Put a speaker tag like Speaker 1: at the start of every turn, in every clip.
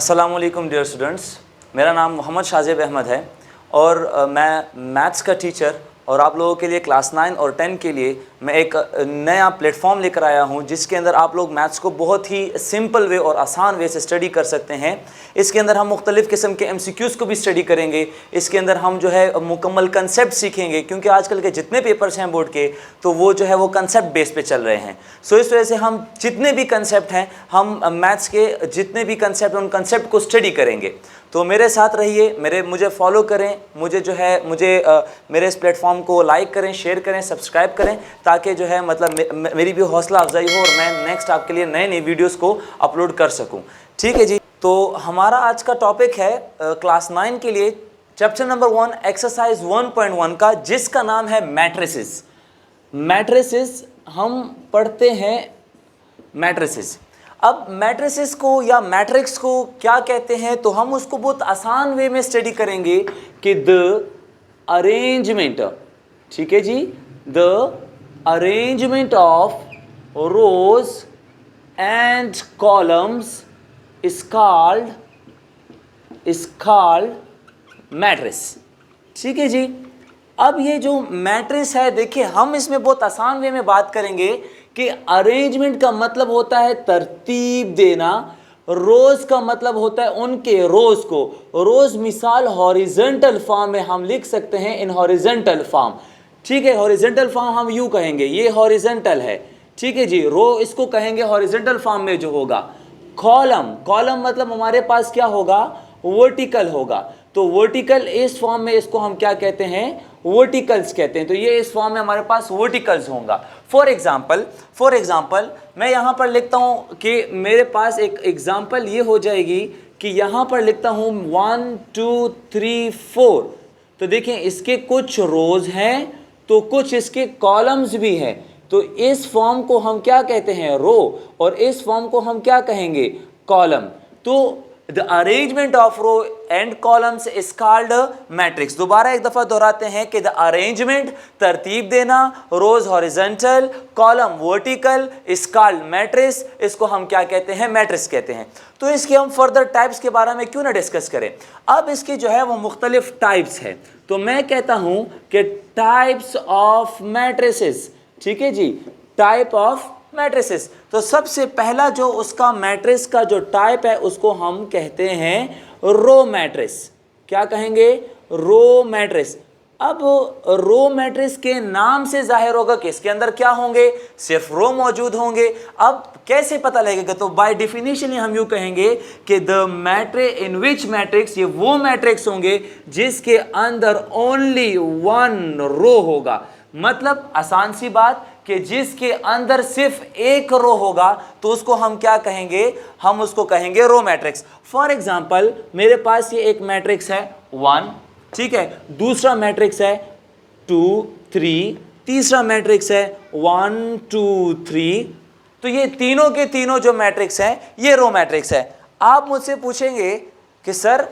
Speaker 1: अस्सलाम वालेकुम dear students, मेरा नाम मोहम्मद शाज़ेब अहमद है और मैं मैथ्स का टीचर और आप लोगों के लिए क्लास 9 और 10 के लिए मैं एक नया प्लेटफॉर्म लेकर आया हूं जिसके अंदर आप लोग मैथ्स को बहुत ही सिंपल वे और आसान वे से स्टडी कर सकते हैं। इसके अंदर हम मुख्तलिफ़ किस्म के MCQs को भी स्टडी करेंगे। इसके अंदर हम जो है मुकम्मल कंसेप्ट सीखेंगे, क्योंकि आजकल के जितने पेपर्स हैं बोर्ड के तो वो जो है वो कंसेप्ट बेस पे चल रहे हैं। सो इस वजह से हम जितने भी कंसेप्ट हैं, हम मैथ्स के जितने भी कंसेप्ट हैं उन कंसेप्ट को स्टडी करेंगे। तो मेरे साथ रहिए, मुझे फॉलो करें, मेरे इस प्लेटफॉर्म को लाइक करें, शेयर करें, सब्सक्राइब करें, ताकि जो है मतलब मेरी भी हौसला अफजाई हो और मैं नेक्स्ट आपके लिए नए नए वीडियोस को अपलोड कर सकूं। ठीक है जी। तो हमारा आज का टॉपिक है क्लास 9 के लिए चैप्टर नंबर 1 एक्सरसाइज 1.1 का, जिसका नाम है मैट्रिसेस। मैट्रिसेस हम पढ़ते हैं मैट्रिसेस। अब मैट्रिसेस को या मैट्रिक्स को क्या कहते हैं, तो हम उसको बहुत आसान वे में स्टडी करेंगे कि द अरेंजमेंट, ठीक है जी, the arrangement of rows and columns is called matrix. ठीक है जी। अब ये जो मैट्रिक्स है, देखिए हम इसमें बहुत आसान वे में बात करेंगे कि अरेंजमेंट का मतलब होता है तरतीब देना, रोज का मतलब होता है उनके रोज को। रोज मिसाल हॉरिजॉन्टल फॉर्म में हम लिख सकते हैं, इन हॉरिजॉन्टल फॉर्म। ठीक है, हॉरिजॉन्टल फॉर्म हम यूं कहेंगे, ये हॉरिजॉन्टल है। ठीक है जी। रो इसको कहेंगे हॉरिजॉन्टल फॉर्म में जो होगा। कॉलम मतलब हमारे पास क्या होगा, वर्टिकल होगा। तो वर्टिकल इस फॉर्म में इसको हम क्या कहते हैं, वर्टिकल्स कहते हैं। तो ये इस फॉर्म में हमारे पास वर्टिकल्स होगा। फॉर एग्जाम्पल मैं यहाँ पर लिखता हूँ कि मेरे पास एक एग्जाम्पल ये हो जाएगी कि यहाँ पर लिखता हूँ 1 2 3 4। तो देखें इसके कुछ रोज हैं तो कुछ इसके कॉलम्स भी हैं। तो इस फॉर्म को हम क्या कहते हैं, रो, और इस फॉर्म को हम क्या कहेंगे, कॉलम। तो the arrangement of row and columns is called matrix. दोबारा एक दफा दोहराते हैं कि द अरेंजमेंट तरतीब देना, rows horizontal, column vertical, is called matrix. इसको हम क्या कहते हैं, मैट्रिक्स कहते हैं। तो इसके हम फर्दर टाइप्स के बारे में क्यों ना डिस्कस करें। अब इसके जो है वो मुख्तलिफ टाइप्स है। तो मैं कहता हूं कि टाइप्स ऑफ मैट्रिसेस। ठीक है जी, टाइप ऑफ मैट्रिसेस। तो सबसे पहला जो उसका मैट्रिक्स का जो टाइप है उसको हम कहते हैं रो मैट्रिक्स। क्या कहेंगे, रो मैट्रिक्स। अब रो मैट्रिक्स के नाम से जाहिर होगा कि इसके अंदर क्या होंगे, सिर्फ रो मौजूद होंगे। अब कैसे पता लगेगा, तो बाय डेफिनेशन हम यूं कहेंगे कि the matrix in which matrix, ये वो मैट्रिक्स होंगे जिसके अंदर ओनली वन रो होगा। मतलब आसान सी बात कि जिसके अंदर सिर्फ एक रो होगा तो उसको हम क्या कहेंगे, हम उसको कहेंगे रो मैट्रिक्स। फॉर एग्जांपल मेरे पास ये एक मैट्रिक्स है 1, ठीक है, दूसरा मैट्रिक्स है 2 3, तीसरा मैट्रिक्स है 1 2 3। तो ये तीनों के तीनों जो मैट्रिक्स हैं ये रो मैट्रिक्स है। आप मुझसे पूछेंगे कि सर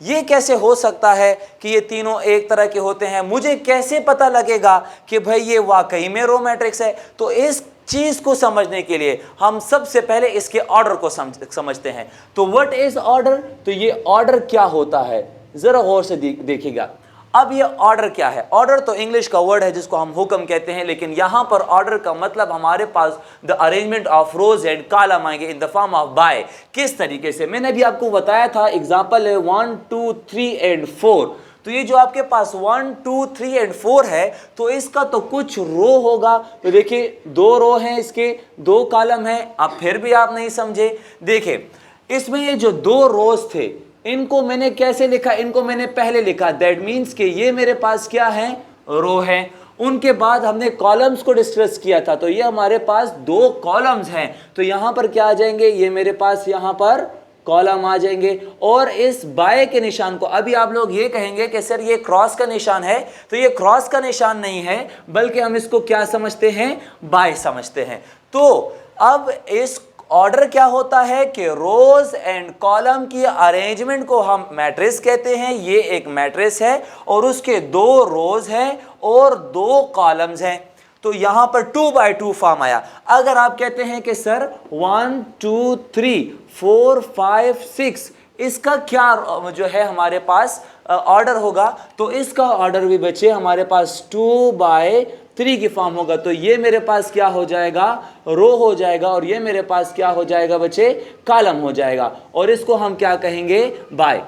Speaker 1: ये कैसे हो सकता है कि ये तीनों एक तरह के होते हैं, मुझे कैसे पता लगेगा कि भाई ये वाकई में रो मैट्रिक्स है। तो इस चीज को समझने के लिए हम सबसे पहले इसके ऑर्डर को समझते हैं। तो व्हाट इज ऑर्डर, तो ये ऑर्डर क्या होता है, जरा गौर से देखिएगा। अब ये ऑर्डर क्या है, ऑर्डर तो इंग्लिश का वर्ड है जिसको हम हुक्म कहते हैं, लेकिन यहां पर ऑर्डर का मतलब हमारे पास the arrangement of rows and column आएंगे in the form of by. किस तरीके से, मैंने भी आपको बताया था, एग्जांपल है 1 2 3 एंड 4। तो ये जो आपके पास 1 2 3 एंड 4 है तो इसका तो कुछ रो होगा। तो देखिए 2 रो हैं, इसके 2 कॉलम हैं। अब फिर भी आप नहीं समझे, देखिए इसमें ये जो 2 रोज थे इनको मैंने कैसे लिखा, इनको मैंने पहले लिखा, दैट मीन्स कि ये मेरे पास क्या है, रो है। उनके बाद हमने कॉलम्स को डिस्कस किया था, तो ये हमारे पास 2 कॉलम्स हैं। तो यहां पर क्या आ जाएंगे, ये मेरे पास यहां पर कॉलम आ जाएंगे। और इस बाय के निशान को, अभी आप लोग ये कहेंगे कि सर ये क्रॉस का निशान है, तो ये क्रॉस का निशान नहीं है, बल्कि हम इसको क्या समझते हैं, बाय समझते हैं। तो अब इस ऑर्डर क्या होता है कि रोज एंड कॉलम की अरेंजमेंट को हम मैट्रिक्स कहते हैं। ये एक मैट्रिक्स है और उसके 2 रोज हैं और 2 कॉलम्स हैं। तो यहां पर 2 by 2 फॉर्म आया। अगर आप कहते हैं कि सर 1 2 3 4 5 6 इसका क्या जो है हमारे पास ऑर्डर होगा, तो इसका ऑर्डर भी बच्चे हमारे पास 2/3 की फॉर्म होगा। तो ये मेरे पास क्या हो जाएगा, रो हो जाएगा, और ये मेरे पास क्या हो जाएगा बच्चे, कॉलम हो जाएगा, और इसको हम क्या कहेंगे, बाय।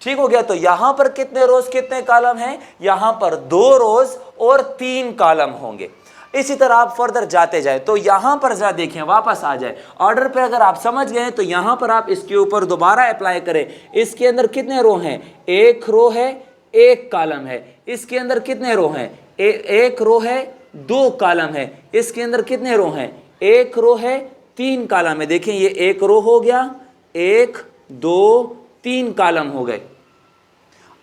Speaker 1: ठीक हो गया। तो यहां पर कितने रोज कितने कॉलम हैं, यहां पर 2 रोज और 3 कॉलम होंगे। इसी तरह आप फर्दर जाते जाए, तो यहां पर जरा देखें, वापस आ जाए ऑर्डर पे, अगर आप समझ गए तो यहां पर आप इसके ऊपर दोबारा अप्लाई करें। इसके अंदर कितने रो हैं, 1 रो है, 1 कॉलम है। इसके अंदर कितने रो हैं, 1 रो है, 2 कॉलम है। इसके अंदर कितने रो हैं, 1 रो है, 3 कॉलम है। देखें ये 1 रो हो गया, 1 2 3 कॉलम हो गए।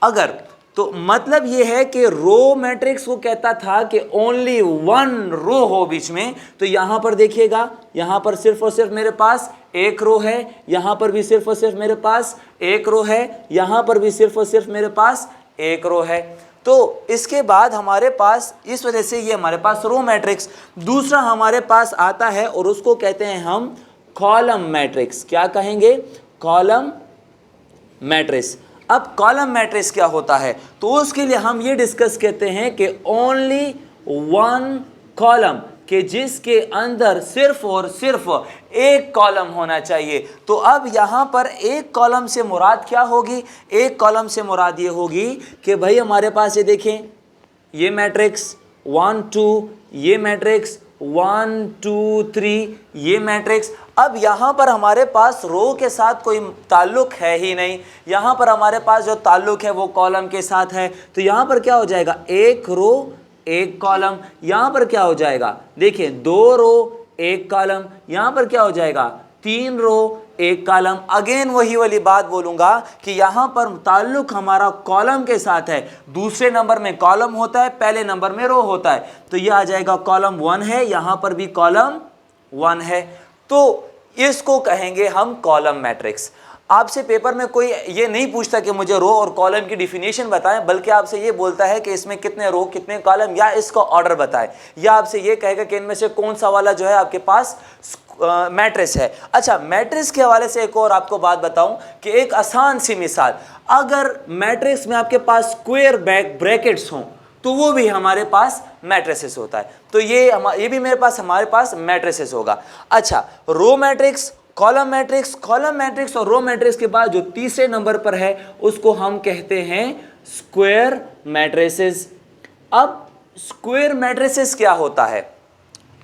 Speaker 1: अगर तो मतलब यह है कि रो मैट्रिक्स वो कहता था कि ओनली 1 रो हो बीच में, तो यहां पर देखिएगा, यहां पर सिर्फ और सिर्फ मेरे पास 1 रो है, यहां पर भी सिर्फ और सिर्फ मेरे पास 1 रो है, यहां पर भी सिर्फ और सिर्फ मेरे पास 1 रो है। तो इसके बाद हमारे पास, इस वजह से ये हमारे पास रो मैट्रिक्स। दूसरा हमारे पास आता है और उसको कहते हैं हम कॉलम मैट्रिक्स। क्या कहेंगे, कॉलम मैट्रिक्स। अब कॉलम मैट्रिक्स क्या होता है, तो उसके लिए हम ये डिस्कस करते हैं कि ओनली 1 कॉलम, कि जिसके अंदर सिर्फ और सिर्फ 1 कॉलम होना चाहिए। तो अब यहां पर 1 कॉलम से मुराद क्या होगी, 1 कॉलम से मुराद ये होगी कि भाई हमारे पास ये देखें, ये मैट्रिक्स 1 2, ये मैट्रिक्स 1 2 3, ये मैट्रिक्स। अब यहाँ पर हमारे पास रो के साथ कोई ताल्लुक है ही नहीं, यहाँ पर हमारे पास जो ताल्लुक है वो कॉलम के साथ है। तो यहाँ पर क्या हो जाएगा, 1 रो 1 कॉलम। यहाँ पर क्या हो जाएगा, देखिए 2 रो 1 कॉलम। यहाँ पर क्या हो जाएगा, 3 रो 1 कॉलम। अगेन वही वाली बात बोलूंगा कि यहाँ पर ताल्लुक हमारा कॉलम के साथ है। दूसरे नंबर में कॉलम होता है, पहले नंबर में रो होता है। तो ये आ जाएगा कॉलम 1 है, यहाँ पर भी कॉलम 1 है। तो इसको कहेंगे हम कॉलम मैट्रिक्स। आपसे पेपर में कोई ये नहीं पूछता कि मुझे रो और कॉलम की डिफिनेशन बताएं, बल्कि आपसे ये बोलता है कि इसमें कितने रो कितने कॉलम, या इसका ऑर्डर बताएं, या आपसे ये कहेगा कि इनमें से कौन सा वाला जो है आपके पास मैट्रिक्स है। अच्छा, मैट्रिक्स के हवाले से एक और आपको बात बताऊं कि एक आसान सी मिसाल, अगर मैट्रिक्स में आपके पास स्क्वायर ब्रैकेट्स हों तो वो भी हमारे पास मैट्रिसेस होता है। तो ये भी मेरे पास हमारे पास मैट्रिसेस होगा। अच्छा, row matrix, column matrix, column matrix और रो मैट्रिक्स के बाद जो तीसरे नंबर पर है उसको हम कहते हैं स्क्वायर मैट्रिसेस। अब स्क्वायर मैट्रिसेस क्या होता है,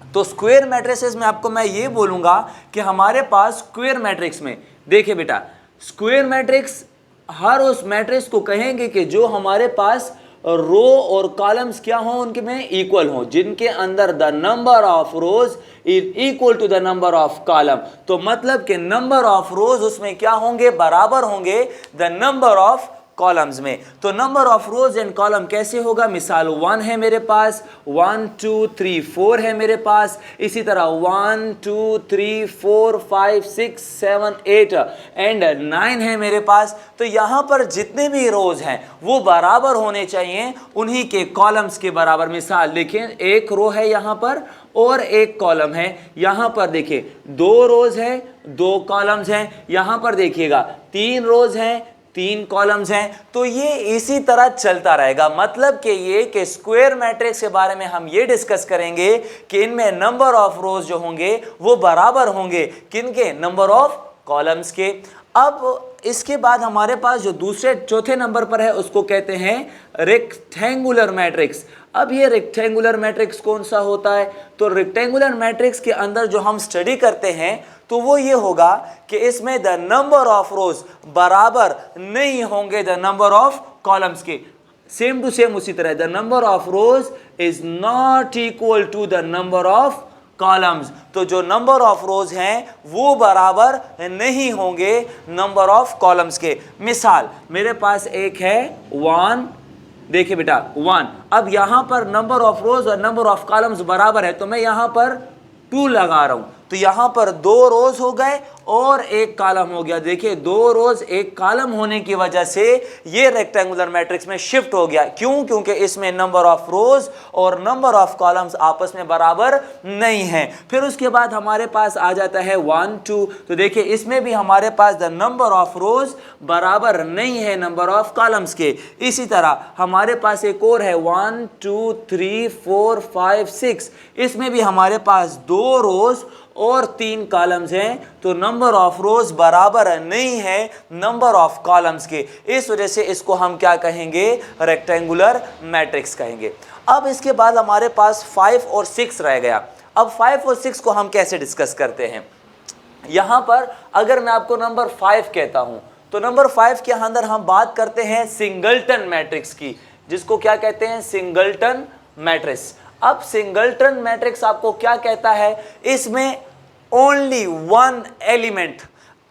Speaker 1: तो स्क्वायर मैट्रिसेस में आपको मैं ये बोलूंगा कि हमारे पास स्क्वायर मैट्रिक्स में, देखिए बेटा, स्क्वायर मैट्रिक्स हर उस मैट्रिक्स को कहेंगे कि जो हमारे पास रो और कॉलम्स क्या हो, उनके में इक्वल हो, जिनके अंदर the number of rows is equal to the number of column. तो मतलब कि नंबर ऑफ रोज उसमें क्या होंगे, बराबर होंगे द नंबर ऑफ कॉलम्स में। तो number of rows and column कैसे होगा, मिसाल 1 है मेरे पास, 1 2 3 4 है मेरे पास, इसी तरह 1 2 3 4 5 6 7 8 एंड 9 है मेरे पास। तो यहाँ पर जितने भी रोज हैं वो बराबर होने चाहिए उन्हीं के कॉलम्स के बराबर। मिसाल देखें, 1 रो है यहाँ पर और 1 कॉलम है। यहाँ पर देखिए 2 रोज है, 2 कॉलम्स हैं। यहाँ पर देखिएगा 3 रोज हैं, 3 कॉलम्स हैं। तो ये इसी तरह चलता रहेगा। मतलब कि ये कि स्क्वायर मैट्रिक्स के बारे में हम ये डिस्कस करेंगे कि इनमें नंबर ऑफ रोज जो होंगे वो बराबर होंगे किनके, नंबर ऑफ कॉलम्स के। अब इसके बाद हमारे पास जो दूसरे चौथे नंबर पर है उसको कहते हैं रेक्टेंगुलर मैट्रिक्स। अब ये रेक्टेंगुलर मैट्रिक्स कौन सा होता है, तो रेक्टेंगुलर मैट्रिक्स के अंदर जो हम स्टडी करते हैं तो वो ये होगा कि इसमें द नंबर ऑफ रोज बराबर नहीं होंगे द नंबर ऑफ कॉलम्स के। सेम टू सेम उसी तरह the number of rows is not equal to the number of columns. तो जो नंबर ऑफ रोज हैं वो बराबर नहीं होंगे नंबर ऑफ कॉलम्स के। मिसाल मेरे पास एक है 1, देखिए बेटा 1। अब यहां पर नंबर ऑफ रोज और नंबर ऑफ कॉलम्स बराबर है, तो मैं यहां पर 2 लगा रहा हूं, तो यहां पर 2 रोज हो गए और एक कॉलम हो गया। देखिए 2 रोज 1 कॉलम होने की वजह से ये रेक्टेंगुलर मैट्रिक्स में शिफ्ट हो गया। क्यों? क्योंकि इसमें नंबर ऑफ रोज और नंबर ऑफ कॉलम्स आपस में बराबर नहीं है। फिर उसके बाद हमारे पास आ जाता है 1 2। तो देखिए इसमें भी हमारे पास द नंबर ऑफ रोज बराबर नहीं है नंबर ऑफ कॉलम्स के। इसी तरह हमारे पास एक और है 1 2 3 4 5 6। इसमें भी हमारे पास 2 रोज और 3 कॉलम्स हैं, तो नंबर ऑफ रोज बराबर नहीं है नंबर ऑफ कॉलम्स के। इस वजह से इसको हम क्या कहेंगे? रेक्टेंगुलर मैट्रिक्स कहेंगे। अब इसके बाद हमारे पास 5 और 6 रह गया। अब 5 और 6 को हम कैसे डिस्कस करते हैं? यहां पर अगर मैं आपको नंबर 5 कहता हूं तो नंबर 5 के अंदर हम बात करते हैं सिंगलटन मैट्रिक्स की, जिसको क्या कहते हैं? Singleton matrix. अब सिंगलटन मैट्रिक्स आपको क्या कहता है? इसमें only one element,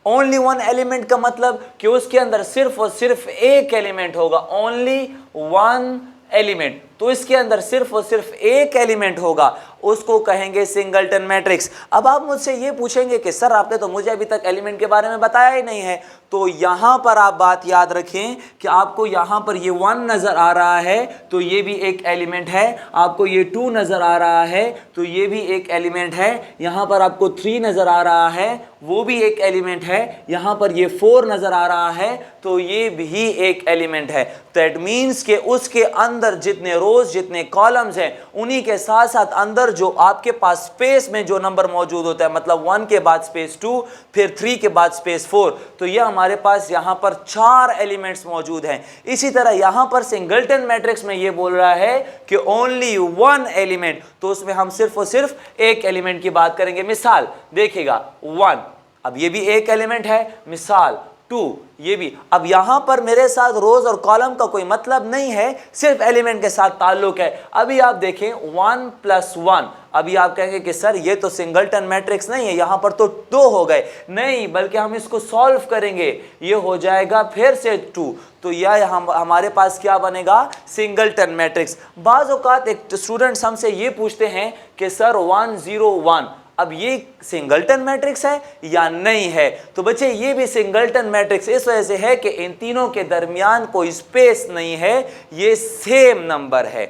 Speaker 1: only one element का मतलब कि उसके अंदर सिर्फ और सिर्फ एक एलिमेंट होगा, ओनली वन एलिमेंट। तो इसके अंदर सिर्फ और सिर्फ एक एलिमेंट होगा, उसको कहेंगे सिंगलटन मैट्रिक्स। अब आप मुझसे ये पूछेंगे कि सर आपने तो मुझे अभी तक एलिमेंट के बारे में बताया ही नहीं है। तो यहां पर आप बात याद रखें कि आपको यहां पर ये 1 नजर आ रहा है तो ये भी एक एलिमेंट है, आपको ये 2 नजर आ रहा है तो ये भी एक एलिमेंट है, यहां पर आपको 3 नजर आ रहा है वो भी एक एलिमेंट है, यहां पर ये 4 नजर आ रहा है तो ये भी एक एलिमेंट है। दैट मीन्स के उसके अंदर जितने रोज जितने कॉलम्स हैं उन्हीं के साथ साथ अंदर जो आपके पास स्पेस में जो नंबर मौजूद होता है, मतलब 1 के बाद स्पेस 2 फिर 3 के बाद स्पेस 4, तो यह हमारे पास यहां पर 4 एलिमेंट्स मौजूद हैं। इसी तरह यहां पर सिंगलटन मैट्रिक्स में यह बोल रहा है कि ओनली वन एलिमेंट, तो उसमें हम सिर्फ और सिर्फ एक एलिमेंट की बात करेंगे। मिसाल देखिएगा 1, अब ये भी एक एलिमेंट है, मिसाल 2 ये भी। अब यहां पर मेरे साथ रोज और कॉलम का कोई मतलब नहीं है, सिर्फ एलिमेंट के साथ ताल्लुक है। अभी आप देखें 1 + 1, अभी आप कहेंगे कि सर ये तो सिंगलटन मैट्रिक्स नहीं है, यहां पर तो 2 हो गए। नहीं, बल्कि हम इसको सॉल्व करेंगे, ये हो जाएगा फिर से 2, तो यह हमारे पास क्या बनेगा? Singleton matrix. बाज़ औक़ात एक स्टूडेंट्स हमसे ये पूछते हैं कि सर 1 0 1 अब ये सिंगलटन मैट्रिक्स है या नहीं है? तो बच्चे ये भी सिंगलटन मैट्रिक्स इस वजह से है कि इन तीनों के दरमियान कोई स्पेस नहीं है, ये सेम नंबर है।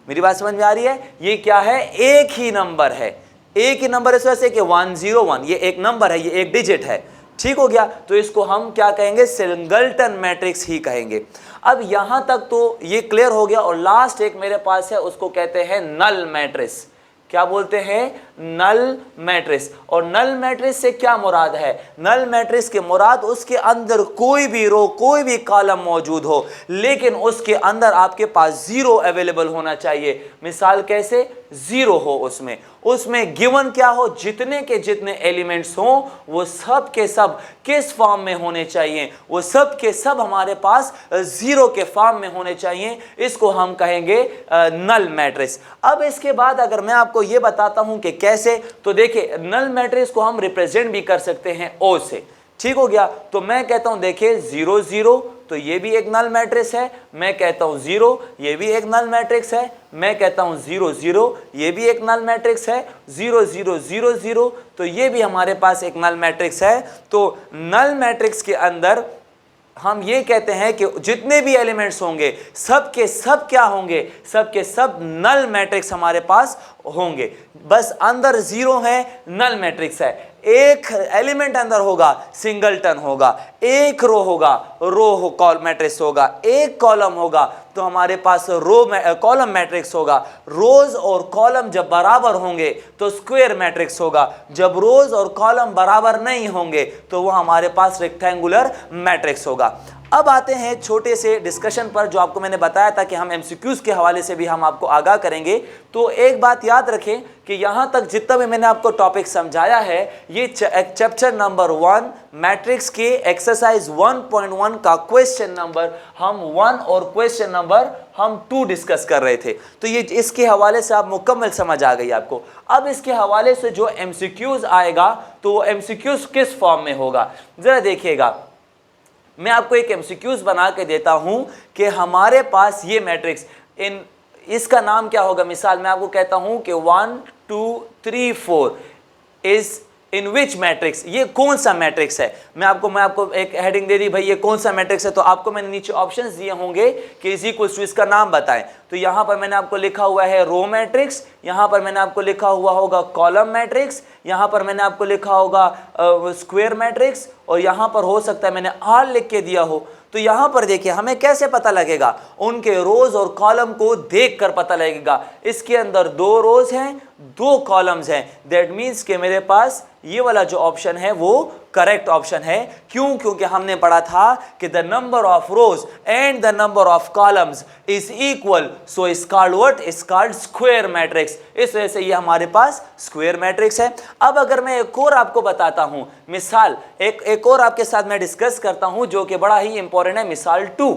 Speaker 1: मेरी बात समझ में आ रही है? ये क्या है? एक ही नंबर है, एक ही नंबर इस वजह से कि 1 0 1 ये एक नंबर है, ये एक डिजिट है। ठीक हो गया? तो इसको हम क्या कहेंगे? सिंगलटन मैट्रिक्स ही कहेंगे। अब यहां तक तो ये क्लियर हो गया और लास्ट एक मेरे पास है, उसको कहते हैं नल मैट्रिक्स। क्या बोलते हैं? Null matrix. और नल मैट्रिक्स से क्या मुराद है? नल मैट्रिक्स के मुराद उसके अंदर कोई भी रो कोई भी कॉलम मौजूद हो लेकिन उसके अंदर आपके पास 0 अवेलेबल होना चाहिए। मिसाल कैसे? 0 हो उसमें गिवन क्या हो? जितने के जितने एलिमेंट्स हों वो सब के सब किस फॉर्म में होने चाहिए? वो सब के सब हमारे पास 0 के फॉर्म में होने चाहिए। इसको हम कहेंगे नल मैट्रिक्स। अब इसके बाद अगर मैं आपको ये बताता हूं कि कैसे, तो देखिए नल मैट्रिक्स को हम रिप्रेजेंट भी कर सकते हैं O से। ठीक हो गया? तो मैं कहता हूं देखिए 0 0 तो ये भी एक नल मैट्रिक्स है, मैं कहता हूं 0 ये भी एक नल मैट्रिक्स है, मैं कहता हूं 0 0 ये भी एक नल मैट्रिक्स है, 0 0 0 0 तो ये भी हमारे पास एक नल मैट्रिक्स है। तो नल मैट्रिक्स के अंदर हम ये कहते हैं कि जितने भी एलिमेंट्स होंगे सब के सब क्या होंगे? सब के सब नल मैट्रिक्स हमारे पास होंगे। बस अंदर 0 है, नल मैट्रिक्स है। एक एलिमेंट अंदर होगा, सिंगलटन होगा। एक रो होगा, कॉलम मैट्रिक्स होगा। एक कॉलम होगा तो हमारे पास कॉलम मैट्रिक्स होगा। रोज और कॉलम जब बराबर होंगे तो स्क्वायर मैट्रिक्स होगा। जब रोज और कॉलम बराबर नहीं होंगे तो वो हमारे पास रेक्टेंगुलर मैट्रिक्स होगा। अब आते हैं छोटे से डिस्कशन पर, जो आपको मैंने बताया था कि हम एमसीक्यूज के हवाले से भी हम आपको आगाह करेंगे। तो एक बात याद रखें कि यहाँ तक जितना भी मैंने आपको टॉपिक समझाया है, ये चैप्टर नंबर 1 मैट्रिक्स के एक्सरसाइज 1.1 का क्वेश्चन नंबर हम 1 और क्वेश्चन नंबर हम 2 डिस्कस कर रहे थे। तो ये इसके हवाले से आप मुकम्मल समझ आ गई आपको। अब इसके हवाले से जो एमसीक्यूज आएगा तो वो एमसीक्यूज किस फॉर्म में होगा ज़रा देखिएगा। मैं आपको एक एमसीक्यूज बना के देता हूं कि हमारे पास ये मैट्रिक्स इसका नाम क्या होगा। मिसाल मैं आपको कहता हूं कि 1 2 3 4 इज इन विच मैट्रिक्स, ये कौन सा मैट्रिक्स है। मैं आपको एक हेडिंग दे दी भाई ये कौन सा मैट्रिक्स है, तो आपको मैंने नीचे ऑप्शंस दिए होंगे कि इज इक्वल्स टू इसका नाम बताएं। तो यहां पर मैंने आपको लिखा हुआ है रो मैट्रिक्स, यहां पर मैंने आपको लिखा हुआ होगा कॉलम मैट्रिक्स, यहां पर मैंने आपको लिखा होगा स्क्वायर मैट्रिक्स, और यहां पर हो सकता है मैंने आर लिख के दिया हो। तो यहां पर देखिए हमें कैसे पता लगेगा, उनके रोज और कॉलम को देखकर पता लगेगा। इसके अंदर 2 रोज हैं 2 कॉलम्स हैं, दैट मीन्स कि मेरे पास ये वाला जो ऑप्शन है वो करेक्ट ऑप्शन है। क्यों? क्योंकि हमने पढ़ा था कि the number of rows and the number of columns is equal, so is called what, is called square matrix. इस वजह से ये हमारे पास स्क्वायर मैट्रिक्स है। अब अगर मैं एक और आपको बताता हूं मिसाल, एक और आपके साथ मैं डिस्कस करता हूं जो कि बड़ा ही इंपॉर्टेंट है, मिसाल 2।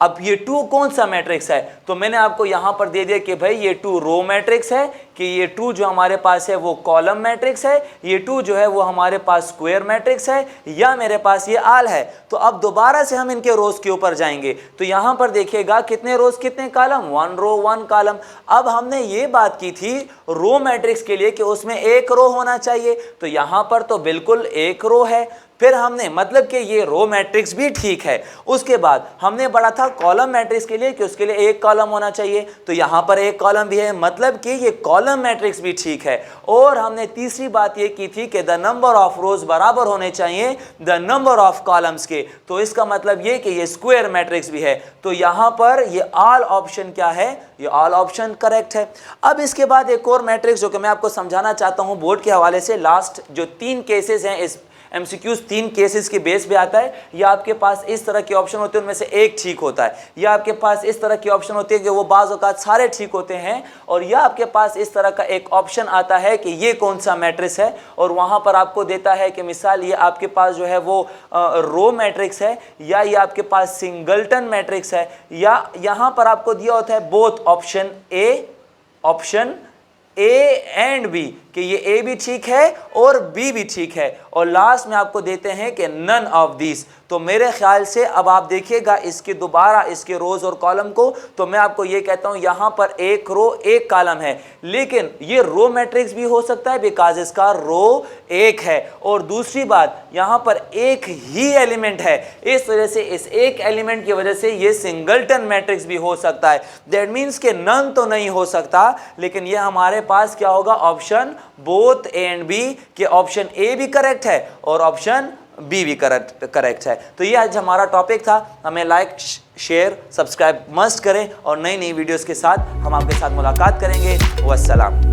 Speaker 1: अब ये 2 कौन सा मैट्रिक्स है, तो मैंने आपको यहां पर दे दिया कि भाई ये 2 रो मैट्रिक्स है, कि ये 2 जो हमारे पास है वो कॉलम मैट्रिक्स है, ये 2 जो है वो हमारे पास स्क्वायर मैट्रिक्स है, या मेरे पास ये आल है। तो अब दोबारा से हम इनके रोज के ऊपर जाएंगे, तो यहां पर देखिएगा कितने रोज कितने कॉलम, 1 रो 1 कॉलम। अब हमने ये बात की थी रो मैट्रिक्स के लिए कि उसमें 1 रो होना चाहिए, तो यहां पर तो बिल्कुल 1 रो है। फिर हमने मतलब कि ये रो मैट्रिक्स भी ठीक है। उसके बाद हमने पढ़ा था कॉलम मैट्रिक्स के लिए कि उसके लिए 1 कॉलम होना चाहिए, तो यहां पर 1 कॉलम भी है, मतलब कि ये कॉलम मैट्रिक्स भी ठीक है। और हमने तीसरी बात ये की थी कि द नंबर ऑफ रोज बराबर होने चाहिए द नंबर ऑफ कॉलम्स के, तो इसका मतलब ये कि ये स्क्वायर मैट्रिक्स भी है। तो यहां पर ये ऑल ऑप्शन क्या है, ये ऑल ऑप्शन करेक्ट है। अब इसके बाद एक और मैट्रिक्स जो कि मैं आपको समझाना चाहता हूं बोर्ड के हवाले से, लास्ट जो 3 केसेस हैं इस MCQs 3 केसेस के बेस पे आता है। या आपके पास इस तरह के ऑप्शन होते हैं उनमें से एक ठीक होता है, या आपके पास इस तरह की ऑप्शन होती है कि वो बाज़ औक़ात सारे ठीक होते हैं, और या आपके पास इस तरह का एक ऑप्शन आता है कि ये कौन सा मैट्रिक्स है, और वहाँ पर आपको देता है कि मिसाल ये आपके पास जो है वो रो मैट्रिक्स है, या ये आपके पास सिंगलटन मैट्रिक्स है, या यहाँ पर आपको दिया होता है both option A and B, कि ये ए भी ठीक है और बी भी ठीक है, और लास्ट में आपको देते हैं कि नन ऑफ दिस। तो मेरे ख्याल से अब आप देखिएगा इसके दोबारा इसके रोज और कॉलम को, तो मैं आपको ये कहता हूं यहां पर 1 रो 1 कॉलम है, लेकिन ये रो मैट्रिक्स भी हो सकता है बिकॉज इसका रो 1 है, और दूसरी बात यहां पर एक ही एलिमेंट है, इस वजह से इस एक एलिमेंट की वजह से ये सिंगलटन मैट्रिक्स भी हो सकता है। दैट मीन्स के नन तो नहीं हो सकता, लेकिन ये हमारे पास क्या होगा, option both A and B, के ऑप्शन ए भी करेक्ट है और ऑप्शन बी भी करेक्ट है। तो ये आज हमारा टॉपिक था। हमें लाइक शेयर सब्सक्राइब मस्ट करें, और नई नई वीडियोस के साथ हम आपके साथ मुलाकात करेंगे। वस्सलाम।